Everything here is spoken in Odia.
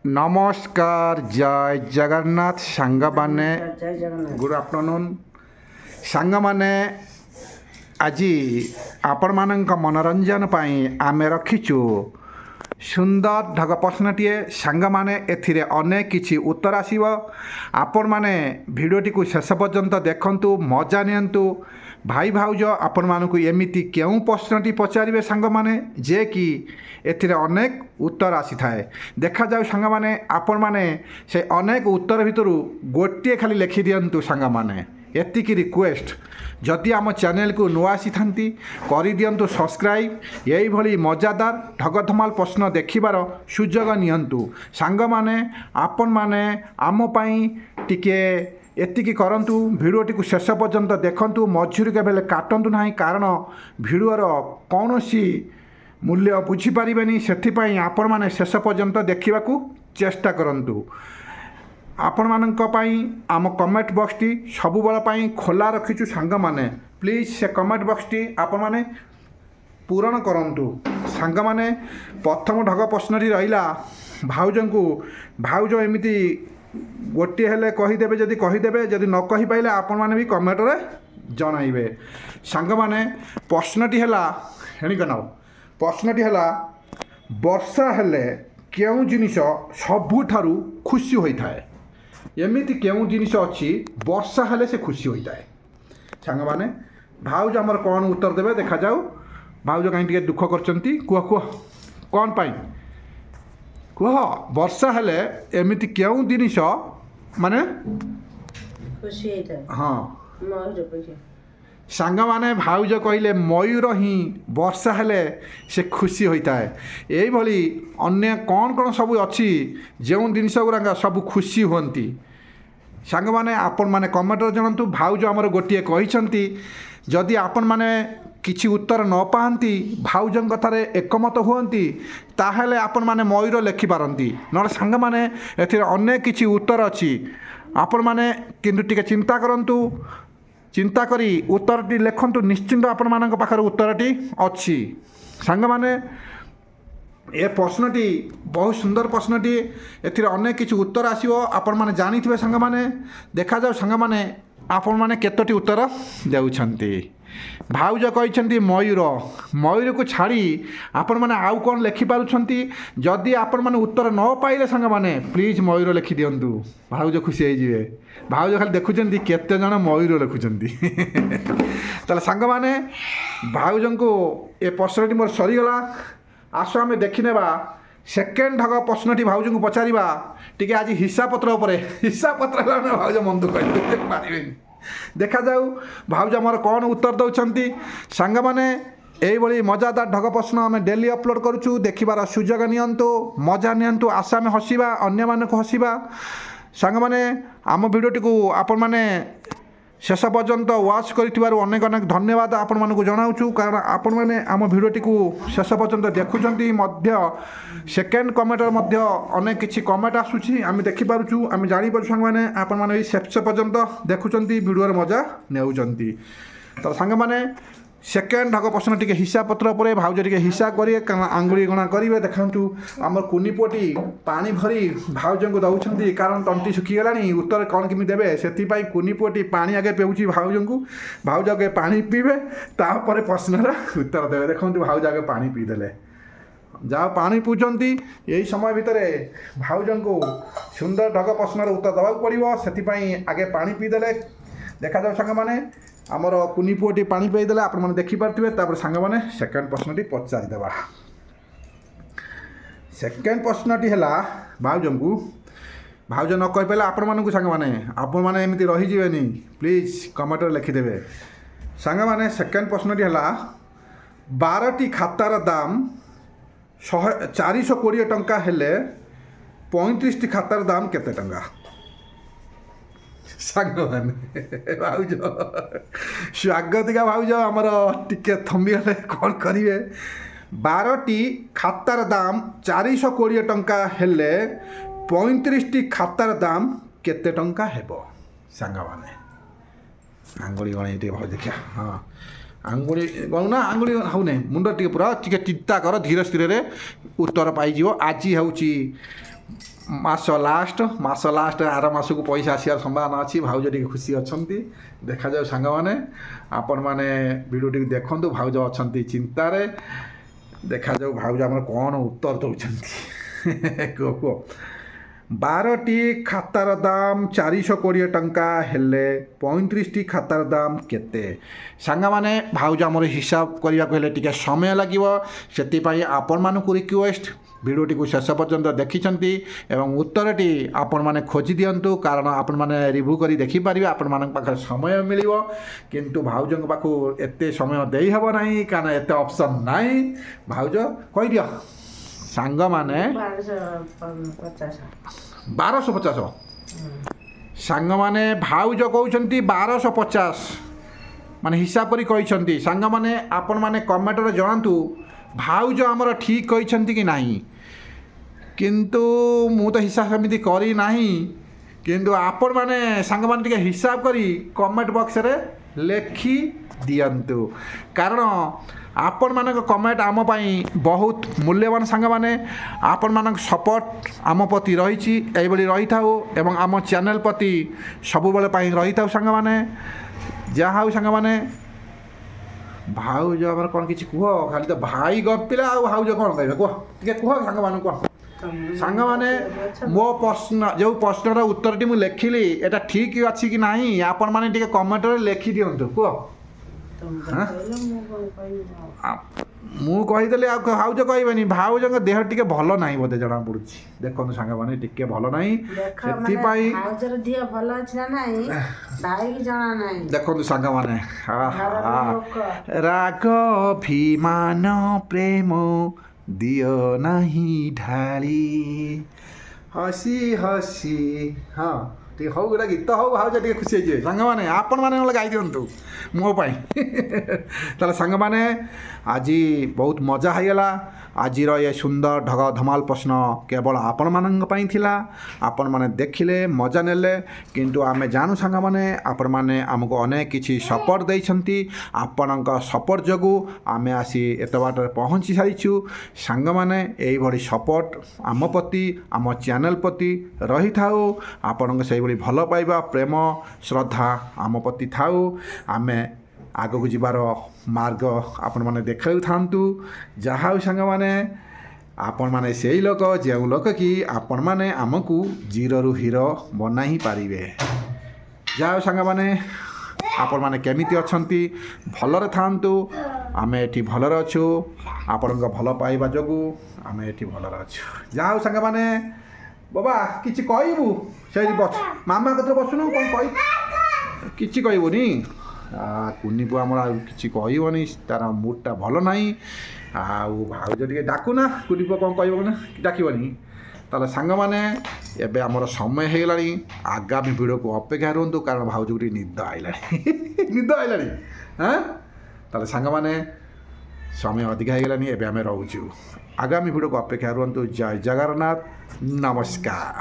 নমস্কার, জয় জগন্নাଥ ସାଙ୍ଗମାନେ। ଜୟ ଜଗନ୍ନାଥ। ଗୁଡ୍ ଆଫ୍ଟରନୁନ୍ ସାଙ୍ଗମାନେ। ଆଜି ଆପଣମାନଙ୍କ ମନୋରଞ୍ଜନ ପାଇଁ ଆମେ ରଖିଛୁ ସୁନ୍ଦର ଢଗ ପ୍ରଶ୍ନଟିଏ। ସାଙ୍ଗମାନେ, ଏଥିରେ ଅନେକ କିଛି ଉତ୍ତର ଆସିବ। ଆପଣମାନେ ଭିଡ଼ିଓଟିକୁ ଶେଷ ପର୍ଯ୍ୟନ୍ତ ଦେଖନ୍ତୁ, ମଜା ନିଅନ୍ତୁ। ଭାଇ ଭାଉଜ ଆପଣମାନଙ୍କୁ ଏମିତି କେଉଁ ପ୍ରଶ୍ନଟି ପଚାରିବେ ସାଙ୍ଗମାନେ, ଯେ କି ଏଥିରେ ଅନେକ ଉତ୍ତର ଆସିଥାଏ। ଦେଖାଯାଉ ସାଙ୍ଗମାନେ, ଆପଣମାନେ ସେ ଅନେକ ଉତ୍ତର ଭିତରୁ ଗୋଟିଏ ଖାଲି ଲେଖିଦିଅନ୍ତୁ ସାଙ୍ଗମାନେ। ଏତିକି ରିକ୍ୱେଷ୍ଟ। ଯଦି ଆମ ଚ୍ୟାନେଲକୁ ନୂଆ ଆସିଥାନ୍ତି କରିଦିଅନ୍ତୁ ସବସ୍କ୍ରାଇବ୍। ଏଇଭଳି ମଜାଦାର ଢଗଧମାଲ ପ୍ରଶ୍ନ ଦେଖିବାର ସୁଯୋଗ ନିଅନ୍ତୁ ସାଙ୍ଗମାନେ। ଆପଣମାନେ ଆମ ପାଇଁ ଟିକେ ଏତିକି କରନ୍ତୁ, ଭିଡ଼ିଓଟିକୁ ଶେଷ ପର୍ଯ୍ୟନ୍ତ ଦେଖନ୍ତୁ, ମଝିରୁ କେବେ ହେଲେ କାଟନ୍ତୁ ନାହିଁ, କାରଣ ଭିଡ଼ିଓର କୌଣସି ମୂଲ୍ୟ ବୁଝିପାରିବେନି। ସେଥିପାଇଁ ଆପଣମାନେ ଶେଷ ପର୍ଯ୍ୟନ୍ତ ଦେଖିବାକୁ ଚେଷ୍ଟା କରନ୍ତୁ। ଆପଣମାନଙ୍କ ପାଇଁ ଆମ କମେଣ୍ଟ ବକ୍ସଟି ସବୁବେଳ ପାଇଁ ଖୋଲା ରଖିଛୁ ସାଙ୍ଗମାନେ। ପ୍ଲିଜ୍ ସେ କମେଣ୍ଟ ବକ୍ସଟି ଆପଣମାନେ ପୂରଣ କରନ୍ତୁ ସାଙ୍ଗମାନେ। ପ୍ରଥମ ଢଗ ପ୍ରଶ୍ନଟି ରହିଲା ଭାଉଜଙ୍କୁ। ଭାଉଜ ଏମିତି ଗୋଟିଏ ହେଲେ କହିଦେବେ, ଯଦି କହିଦେବେ, ଯଦି ନ କହିପାରିଲେ ଆପଣମାନେ ବି କମେଣ୍ଟରେ ଜଣାଇବେ ସାଙ୍ଗମାନେ। ପ୍ରଶ୍ନଟି ହେଲା ପ୍ରଶ୍ନଟି ହେଲା ବର୍ଷା ହେଲେ କେଉଁ ଜିନିଷ ସବୁଠାରୁ ଖୁସି ହୋଇଥାଏ? ଏମିତି କେଉଁ ଜିନିଷ ଅଛି ବର୍ଷା ହେଲେ ସେ ଖୁସି ହୋଇଥାଏ ସାଙ୍ଗମାନେ? ଭାଉଜ ଆମର କ'ଣ ଉତ୍ତର ଦେବେ ଦେଖାଯାଉ। ଭାଉଜ କାହିଁ ଟିକେ ଦୁଃଖ କରିଛନ୍ତି, କୁହ କ'ଣ ପାଇଁ କୁହ। ବର୍ଷା ହେଲେ ଏମିତି କେଉଁ ଜିନିଷ ମାନେ ଖୁସି ହେଇଥାଏ? ହଁ ମୟୂର ପରି। ସାଙ୍ଗମାନେ, ଭାଉଜ କହିଲେ ମୟୂର ହିଁ ବର୍ଷା ହେଲେ ସେ ଖୁସି ହୋଇଥାଏ। ଏଇଭଳି ଅନ୍ୟ କ'ଣ କ'ଣ ସବୁ ଅଛି ଯେଉଁ ଜିନିଷ ଗୁଡ଼ାକ ସବୁ ଖୁସି ହୁଅନ୍ତି ସାଙ୍ଗମାନେ? ଆପଣମାନେ କମେଣ୍ଟରେ ଜଣାନ୍ତୁ। ଭାଉଜ ଆମର ଗୋଟିଏ କହିଛନ୍ତି। ଯଦି ଆପଣମାନେ କିଛି ଉତ୍ତର ନ ପାଆନ୍ତି, ଭାଉଜଙ୍କ କଥାରେ ଏକମତ ହୁଅନ୍ତି, ତାହେଲେ ଆପଣମାନେ ମୟୂର ଲେଖିପାରନ୍ତି। ନହେଲେ ସାଙ୍ଗମାନେ ଏଥିରେ ଅନେକ କିଛି ଉତ୍ତର ଅଛି। ଆପଣମାନେ କିନ୍ତୁ ଟିକେ ଚିନ୍ତା କରନ୍ତୁ, ଚିନ୍ତା କରି ଉତ୍ତରଟି ଲେଖନ୍ତୁ। ନିଶ୍ଚିନ୍ତ ଆପଣମାନଙ୍କ ପାଖରେ ଉତ୍ତରଟି ଅଛି ସାଙ୍ଗମାନେ। ଏ ପ୍ରଶ୍ନଟି ବହୁତ ସୁନ୍ଦର ପ୍ରଶ୍ନଟି। ଏଥିରେ ଅନେକ କିଛି ଉତ୍ତର ଆସିବ, ଆପଣମାନେ ଜାଣିଥିବେ ସାଙ୍ଗମାନେ। ଦେଖାଯାଉ ସାଙ୍ଗମାନେ ଆପଣମାନେ କେତୋଟି ଉତ୍ତର ଦେଉଛନ୍ତି। ଭାଉଜ କହିଛନ୍ତି ମୟୂର। ମୟୂରକୁ ଛାଡ଼ି ଆପଣମାନେ ଆଉ କ'ଣ ଲେଖିପାରୁଛନ୍ତି? ଯଦି ଆପଣମାନେ ଉତ୍ତର ନ ପାଇଲେ ସାଙ୍ଗମାନେ ପ୍ଲିଜ୍ ମୟୂର ଲେଖିଦିଅନ୍ତୁ, ଭାଉଜ ଖୁସି ହେଇଯିବେ। ଭାଉଜ ଖାଲି ଦେଖୁଛନ୍ତି କେତେଜଣ ମୟୂର ଲେଖୁଛନ୍ତି। ତାହେଲେ ସାଙ୍ଗମାନେ, ଭାଉଜଙ୍କୁ ଏ ପ୍ରଶ୍ନଟି ମୋର ସରିଗଲା। ଆସ ଆମେ ଦେଖିନେବା ସେକେଣ୍ଡ ଢଗ ପ୍ରଶ୍ନଟି ଭାଉଜଙ୍କୁ ପଚାରିବା। ଟିକେ ଆଜି ହିସାବପତ୍ର ଉପରେ, ହିସାବପତ୍ର ହେଲା ନା ଭାଉଜ ମନ ଦୁଃଖ ପାରିବେନି। ଦେଖାଯାଉ ଭାଉଜ ଆମର କ'ଣ ଉତ୍ତର ଦେଉଛନ୍ତି ସାଙ୍ଗମାନେ। ଏଇଭଳି ମଜାଦାର ଢଗ ପ୍ରଶ୍ନ ଆମେ ଡେଲି ଅପଲୋଡ଼ କରୁଛୁ, ଦେଖିବାର ସୁଯୋଗ ନିଅନ୍ତୁ, ମଜା ନିଅନ୍ତୁ। ଆସ ଆମେ ହସିବା, ଅନ୍ୟମାନଙ୍କୁ ହସିବା ସାଙ୍ଗମାନେ। ଆମ ଭିଡ଼ିଓଟିକୁ ଆପଣମାନେ ଶେଷ ପର୍ଯ୍ୟନ୍ତ ୱାଚ୍ କରିଥିବାରୁ ଅନେକ ଅନେକ ଧନ୍ୟବାଦ ଆପଣମାନଙ୍କୁ ଜଣାଉଛୁ, କାରଣ ଆପଣମାନେ ଆମ ଭିଡ଼ିଓଟିକୁ ଶେଷ ପର୍ଯ୍ୟନ୍ତ ଦେଖୁଛନ୍ତି। ମଧ୍ୟ ସେକେଣ୍ଡ କମେଣ୍ଟରେ ମଧ୍ୟ ଅନେକ କିଛି କମେଣ୍ଟ ଆସୁଛି, ଆମେ ଦେଖିପାରୁଛୁ, ଆମେ ଜାଣିପାରୁଛୁ ସାଙ୍ଗମାନେ। ଆପଣମାନେ ଏଇ ଶେଷ ପର୍ଯ୍ୟନ୍ତ ଦେଖୁଛନ୍ତି, ଭିଡ଼ିଓର ମଜା ନେଉଛନ୍ତି। ତ ସାଙ୍ଗମାନେ ସେକେଣ୍ଡ ଢଗ ପ୍ରଶ୍ନ ଟିକେ ହିସାବପତ୍ର ଉପରେ। ଭାଉଜ ଟିକେ ହିସାବ କରିବେ, କାରଣ ଆଙ୍ଗୁଳି ଗଣା କରିବେ। ଦେଖନ୍ତୁ ଆମର କୁନି ପୁଅଟି ପାଣି ଭରି ଭାଉଜଙ୍କୁ ଦେଉଛନ୍ତି, କାରଣ ତଣ୍ଟି ଶୁଖିଗଲାଣି, ଉତ୍ତର କ'ଣ କେମିତି ଦେବେ। ସେଥିପାଇଁ କୁନି ପୁଅଟି ପାଣି ଆଗେ ପିଉଛି ଭାଉଜଙ୍କୁ। ଭାଉଜ ଆଗେ ପାଣି ପିଇବେ, ତାପରେ ପ୍ରଶ୍ନର ଉତ୍ତର ଦେବେ। ଦେଖନ୍ତୁ ଭାଉଜ ଆଗେ ପାଣି ପିଇଦେଲେ, ଯାହା ପାଣି ପିଉଛନ୍ତି। ଏହି ସମୟ ଭିତରେ ଭାଉଜଙ୍କୁ ସୁନ୍ଦର ଢଗ ପ୍ରଶ୍ନର ଉତ୍ତର ଦେବାକୁ ପଡ଼ିବ, ସେଥିପାଇଁ ଆଗେ ପାଣି ପିଇଦେଲେ। ଦେଖାଯାଉ ସାଙ୍ଗମାନେ, ଆମର କୁନି ପୁଅଟି ପାଣି ପିଇଦେଲେ, ଆପଣମାନେ ଦେଖିପାରୁଥିବେ। ତାପରେ ସାଙ୍ଗମାନେ ସେକେଣ୍ଡ ପ୍ରଶ୍ନଟି ପଚାରିଦେବା। ସେକେଣ୍ଡ ପ୍ରଶ୍ନଟି ହେଲା ଭାଉଜଙ୍କୁ। ଭାଉଜ ନ କହିପାରିଲେ ଆପଣମାନଙ୍କୁ ସାଙ୍ଗମାନେ, ଆପଣମାନେ ଏମିତି ରହିଯିବେନି, ପ୍ଲିଜ୍ କମେଣ୍ଟରେ ଲେଖିଦେବେ ସାଙ୍ଗମାନେ। ସେକେଣ୍ଡ ପ୍ରଶ୍ନଟି ହେଲା 12ଟି ଖାତାର ଦାମ 420 ଟଙ୍କା ହେଲେ 35ଟି ଖାତାର ଦାମ କେତେ ଟଙ୍କା ସାଙ୍ଗମାନେ? ଭାଉଜ ସ୍ୱାଗତିକା ଭାଉଜ ଆମର ଟିକେ ଥମିଗଲେ କ'ଣ କରିବେ। 12ଟି ଖାତାର ଦାମ 420 ଟଙ୍କା ହେଲେ 35ଟି ଖାତାର ଦାମ କେତେ ଟଙ୍କା ହେବ ସାଙ୍ଗମାନେ? ଆଙ୍ଗୁଳି ଗଣେଇ ଟିକେ ଭାଉ ଦେଖିବା। ହଁ, ଆଙ୍ଗୁଳି ଗଣୁନା, ଆଙ୍ଗୁଳି ହେଉନାହିଁ, ମୁଣ୍ଡ ଟିକେ ପୁରା ଟିକେ ଚିନ୍ତା କର, ଧୀର ସ୍ଥିରରେ ଉତ୍ତର ପାଇଯିବ। ଆଜି ହେଉଛି ମାସ ଲାଷ୍ଟ ଆର ମାସକୁ ପଇସା ଆସିବାର ସମ୍ଭାବନା ଅଛି। ଭାଉଜ ଟିକେ ଖୁସି ଅଛନ୍ତି। ଦେଖାଯାଉ ସାଙ୍ଗମାନେ, ଆପଣମାନେ ଭିଡ଼ିଓଟିକୁ ଦେଖନ୍ତୁ। ଭାଉଜ ଅଛନ୍ତି ଚିନ୍ତାରେ। ଦେଖାଯାଉ ଭାଉଜ ଆମର କ'ଣ ଉତ୍ତର ଦେଉଛନ୍ତି। କୁହ କୁହ। 12ଟି ଖାତାର ଦାମ 420 ଟଙ୍କା ହେଲେ 35ଟି ଖାତାର ଦାମ କେତେ? ସାଙ୍ଗମାନେ, ଭାଉଜ ଆମର ହିସାବ କରିବାକୁ ହେଲେ ଟିକେ ସମୟ ଲାଗିବ। ସେଥିପାଇଁ ଆପଣମାନଙ୍କୁ ରିକ୍ୱେଷ୍ଟ, ଭିଡ଼ିଓଟିକୁ ଶେଷ ପର୍ଯ୍ୟନ୍ତ ଦେଖିଛନ୍ତି ଏବଂ ଉତ୍ତରଟି ଆପଣମାନେ ଖୋଜି ଦିଅନ୍ତୁ, କାରଣ ଆପଣମାନେ ରିଭ୍ୟୁ କରି ଦେଖିପାରିବେ। ଆପଣମାନଙ୍କ ପାଖରେ ସମୟ ମିଳିବ, କିନ୍ତୁ ଭାଉଜଙ୍କ ପାଖକୁ ଏତେ ସମୟ ଦେଇହେବ ନାହିଁ, କାରଣ ଏତେ ଅପସନ୍ ନାହିଁ। ଭାଉଜ କହିଦିଅ। ସାଙ୍ଗମାନେ 1250। ସାଙ୍ଗମାନେ ଭାଉଜ କହୁଛନ୍ତି 1250, ମାନେ ହିସାବ କରି କହିଛନ୍ତି। ସାଙ୍ଗମାନେ ଆପଣମାନେ କମେଣ୍ଟରେ ଜଣାନ୍ତୁ ଭାଉଜ ଆମର ଠିକ୍ କହିଛନ୍ତି କି ନାହିଁ। କିନ୍ତୁ ମୁଁ ତ ହିସାବ ସେମିତି କରିନାହିଁ, କିନ୍ତୁ ଆପଣମାନେ ସାଙ୍ଗମାନେ ଟିକେ ହିସାବ କରି କମେଣ୍ଟ ବକ୍ସରେ ଲେଖି ଦିଅନ୍ତୁ, କାରଣ ଆପଣମାନଙ୍କ କମେଣ୍ଟ ଆମ ପାଇଁ ବହୁତ ମୂଲ୍ୟବାନ। ସାଙ୍ଗମାନେ, ଆପଣମାନଙ୍କ ସପୋର୍ଟ ଆମ ପ୍ରତି ରହିଛି, ଏଇଭଳି ରହିଥାଉ ଏବଂ ଆମ ଚ୍ୟାନେଲ ପ୍ରତି ସବୁବେଳେ ପାଇଁ ରହିଥାଉ। ସାଙ୍ଗମାନେ, ଯାହା ହେଉ ସାଙ୍ଗମାନେ, ଭାଉଜ ଆମର କ'ଣ କିଛି କୁହ। ଖାଲି ତ ଭାଇ ଗପିଲା, ଆଉ ଭାଉଜ କ'ଣ କହିବେ କୁହ, ଟିକେ କୁହ ସାଙ୍ଗମାନଙ୍କୁ କୁହ। ସାଙ୍ଗମାନେ, ମୋ ପ୍ରଶ୍ନ, ଯେଉଁ ପ୍ରଶ୍ନର ଉତ୍ତରଟି ମୁଁ ଲେଖିଲି, ଏଇଟା ଠିକ୍ ଅଛି କି ନାହିଁ ଆପଣମାନେ ଟିକେ କମେଣ୍ଟରେ ଲେଖିଦିଅନ୍ତୁ। କୁହ। ମୁଁ କହିଦେଲି, ଆଉ ଭାଉଜ କହିବେନି। ଭାଉଜଙ୍କ ଦେହ ଟିକେ ଭଲ ନାହିଁ ବୋଧେ ଜଣାପଡ଼ୁଛି। ଦେଖନ୍ତୁ ସାଙ୍ଗମାନେ, ଟିକେ ଭଲ ନାହିଁ, ସେଥିପାଇଁ ଦେଖନ୍ତୁ ସାଙ୍ଗମାନେ, ରାଗ ଅଭିମାନ ପ୍ରେମ ଦିଅ ନାହିଁ ଢାଳି, ହସି ହସି। ହଁ ଟିକେ ହଉ, ଗୋଟେ ଗୀତ ହଉ, ଭାଉଜ ଟିକେ ଖୁସି ହେଇଯିବେ। ସାଙ୍ଗମାନେ, ଆପଣମାନେ ନହେଲେ ଗାଇ ଦିଅନ୍ତୁ ମୋ ପାଇଁ। ତାହେଲେ ସାଙ୍ଗମାନେ, ଆଜି ବହୁତ ମଜା ହେଇଗଲା। ଆଜିର ଏ ସୁନ୍ଦର ଢଗ ଧମାଲ ପ୍ରଶ୍ନ କେବଳ ଆପଣମାନଙ୍କ ପାଇଁ ଥିଲା। ଆପଣମାନେ ଦେଖିଲେ, ମଜା ନେଲେ, କିନ୍ତୁ ଆମେ ଜାଣୁ ସାଙ୍ଗମାନେ, ଆପଣମାନେ ଆମକୁ ଅନେକ କିଛି ସପୋର୍ଟ ଦେଇଛନ୍ତି। ଆପଣଙ୍କ ସପୋର୍ଟ ଯୋଗୁଁ ଆମେ ଆସି ଏତେ ବାଟରେ ପହଞ୍ଚି ସାରିଛୁ। ସାଙ୍ଗମାନେ, ଏଇଭଳି ସପୋର୍ଟ ଆମ ପ୍ରତି, ଆମ ଚ୍ୟାନେଲ ପ୍ରତି ରହିଥାଉ। ଆପଣଙ୍କ ସେଇଭଳି ଭଲ ପାଇବା, ପ୍ରେମ, ଶ୍ରଦ୍ଧା ଆମ ପ୍ରତି ଥାଉ। ଆମେ ଆଗକୁ ଯିବାର ମାର୍ଗ ଆପଣମାନେ ଦେଖାଉଥାନ୍ତୁ। ଯାହା ହେଉ ସାଙ୍ଗମାନେ, ଆପଣମାନେ ସେଇ ଲୋକ, ଯେଉଁ ଲୋକ କି ଆପଣମାନେ ଆମକୁ ଜିରୋରୁ ହିରୋ ବନାଇ ପାରିବେ। ଯାହା ହେଉ ସାଙ୍ଗମାନେ, ଆପଣମାନେ କେମିତି ଅଛନ୍ତି? ଭଲରେ ଥାଆନ୍ତୁ। ଆମେ ଏଠି ଭଲରେ ଅଛୁ। ଆପଣଙ୍କ ଭଲ ପାଇବା ଯୋଗୁଁ ଆମେ ଏଠି ଭଲରେ ଅଛୁ। ଯାହା ହେଉ ସାଙ୍ଗମାନେ, ବାବା କିଛି କହିବୁ? ସେଇଠି ବସ, ମାମା କତିରେ ବସୁନୁ, କ'ଣ କହିବୁ? କିଛି କହିବୁନି? କୁନି ପୁଅ ଆମର ଆଉ କିଛି କହିବନି, ତାର ମୁଡ଼୍ଟା ଭଲ ନାହିଁ। ଆଉ ଭାଉଜ ଟିକେ ଡାକୁନା, କୁନି ପୁଅ କ'ଣ କହିବ ନା, ଡାକିବନି? ତାହେଲେ ସାଙ୍ଗମାନେ, ଏବେ ଆମର ସମୟ ହେଇଗଲାଣି। ଆଗାମୀ ଭିଡ଼ିଓକୁ ଅପେକ୍ଷା ରୁହନ୍ତୁ, କାରଣ ଭାଉଜକୁ ଟିକେ ନିଦ ଆଇଲାଣି। ନିଦ ଆଇଲାଣି। ତାହେଲେ ସାଙ୍ଗମାନେ, ସମୟ ଅଧିକା ହେଇଗଲାଣି, ଏବେ ଆମେ ରହୁଛୁ। ଆଗାମୀ ଭିଡ଼ିଓକୁ ଅପେକ୍ଷା ରୁହନ୍ତୁ। ଜୟ ଜଗନ୍ନାଥ, ନମସ୍କାର।